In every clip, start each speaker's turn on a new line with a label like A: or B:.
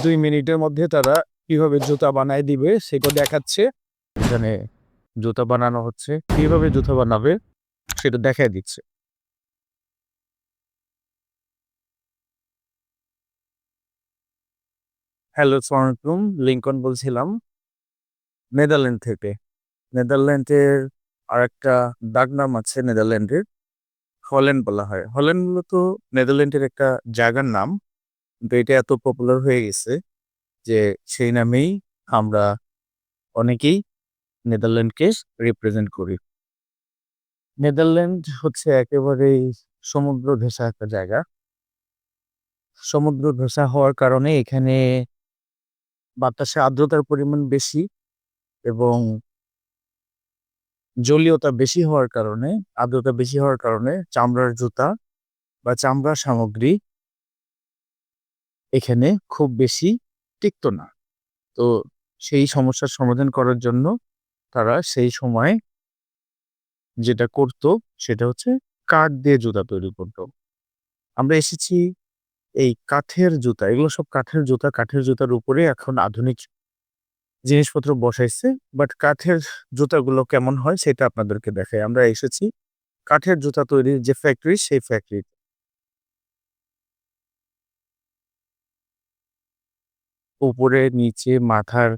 A: 2 মিনিটের মধ্যে তারা কিভাবে জুতা বানায় দিবে সেটা দেখাচ্ছে। এখানে জুতা বানানো হচ্ছে, কিভাবে জুতা বানাবে সেটা দেখায় দিচ্ছে। হ্যালো, আসসালামু আলাইকুম। লিংকন বলছিলাম নেদারল্যান্ড থেকে। নেদারল্যান্ডের আরেকটা ডাকনাম আছে নেদারল্যান্ডের, হল্যান্ড বলা হয়। হল্যান্ড মূলত নেদারল্যান্ডের একটা জায়গার নাম, কিন্তু এটা এত পপুলার হয়ে গেছে যে সেই নামেই আমরা অনেকেই নেদারল্যান্ডকে রিপ্রেজেন্ট করি। নেদারল্যান্ড হচ্ছে একেবারেই সমুদ্র ঘেঁষা একটা জায়গা। সমুদ্র ঘেঁষা হওয়ার কারণে এখানে বাতাসে আর্দ্রতার পরিমাণ বেশি এবং জলীয়তা বেশি হওয়ার কারণে, আর্দ্রতা বেশি হওয়ার কারণে চামড়ার জুতা বা চামড়ার সামগ্রী এখানে খুব বেশি টিকতো না। তো সেই সমস্যার সমাধান করার জন্য তারা সেই সময় যেটা করতো সেটা হচ্ছে কাঠ দিয়ে জুতা তৈরি করতো। আমরা এসেছি এই কাঠের জুতা, এগুলো সব কাঠের জুতা। কাঠের জুতার উপরে এখন আধুনিক জিনিসপত্র বসাইছে। বাট কাঠের জুতাগুলো কেমন হয় সেটা আপনাদেরকে দেখাই। আমরা এসেছি কাঠের জুতা তৈরির যে ফ্যাক্টরি, সেই ফ্যাক্টরি। উপরে, নিচে, মাথার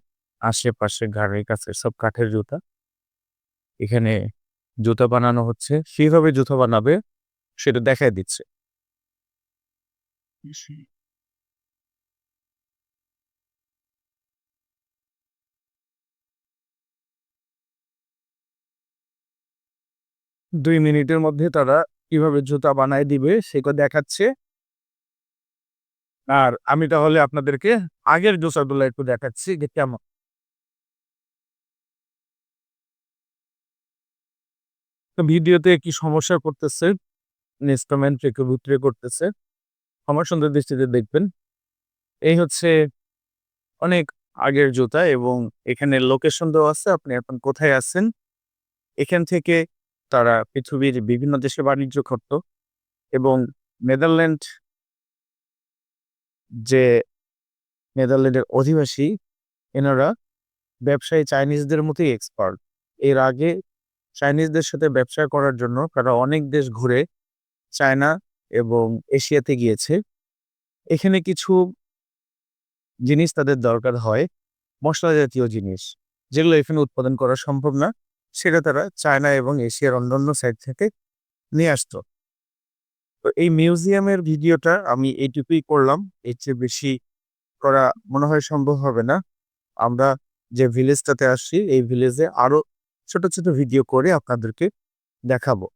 A: আশেপাশে, ঘাড়ের কাছে সব কাঠের জুতা। এখানে জুতা বানানো হচ্ছে। কিভাবে জুতা বানাবে সেটা দেখায় দিচ্ছে। 2 মিনিটের মধ্যে তারা কিভাবে জুতা বানায় দিবে সেটা দেখাচ্ছে। আর আমি তাহলে আপনাদেরকে আগের জুতাগুলো একটু দেখাচ্ছি যে কেমন। তো ভিডিওতে কি সমস্যা করতেছে, ইনস্ট্রুমেন্ট ভিতরে করতেছে, আমার সুন্দর দৃষ্টিতে দেখবেন। এই হচ্ছে অনেক আগের জুতা এবং এখানে লোকেশন দেওয়া আছে, আপনি এখন কোথায় আছেন। এখান থেকে তারা পৃথিবীর বিভিন্ন দেশে বাণিজ্য করত এবং নেদারল্যান্ড যে নেদারল্যান্ডের অধিবাসী, এনারা ব্যবসায়ী চাইনিজদের মতোই এক্সপার্ট। এর আগে চাইনিজদের সাথে ব্যবসা করার জন্য তারা অনেক দেশ ঘুরে চায়না এবং এশিয়াতে গিয়েছে। এখানে কিছু জিনিস তাদের দরকার হয়, মশলা জাতীয় জিনিস, যেগুলো এখানে উৎপাদন করা সম্ভব না। সেটা তারা চায়না এবং এশিয়ার অন্যান্য সাইড থেকে নিয়ে আসতো। তো এই মিউজিয়ামের ভিডিওটা আমি এইটুকুই করলাম। এর চেয়ে বেশি করা মনে হয় সম্ভব হবে না। আমরা যে ভিলেজটাতে আসছি, এই ভিলেজে আরো ছোট, ছোট ভিডিও করে আপনাদেরকে দেখাবো।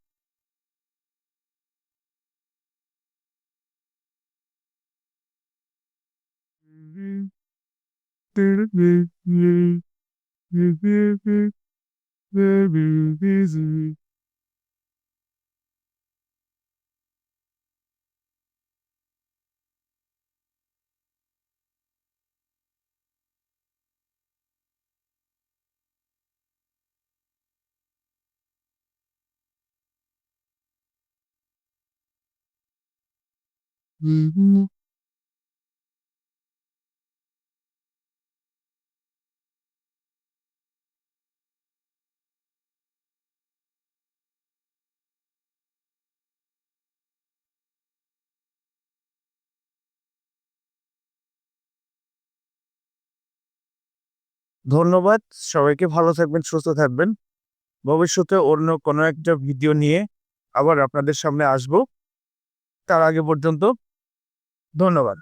A: ধন্যবাদ। সবাইকে ভালো থাকবেন, সুস্থ থাকবেন। ভবিষ্যতে অন্য কোনো একটা ভিডিও নিয়ে আবার আপনাদের সামনে আসবো। তার আগে পর্যন্ত ধন্যবাদ।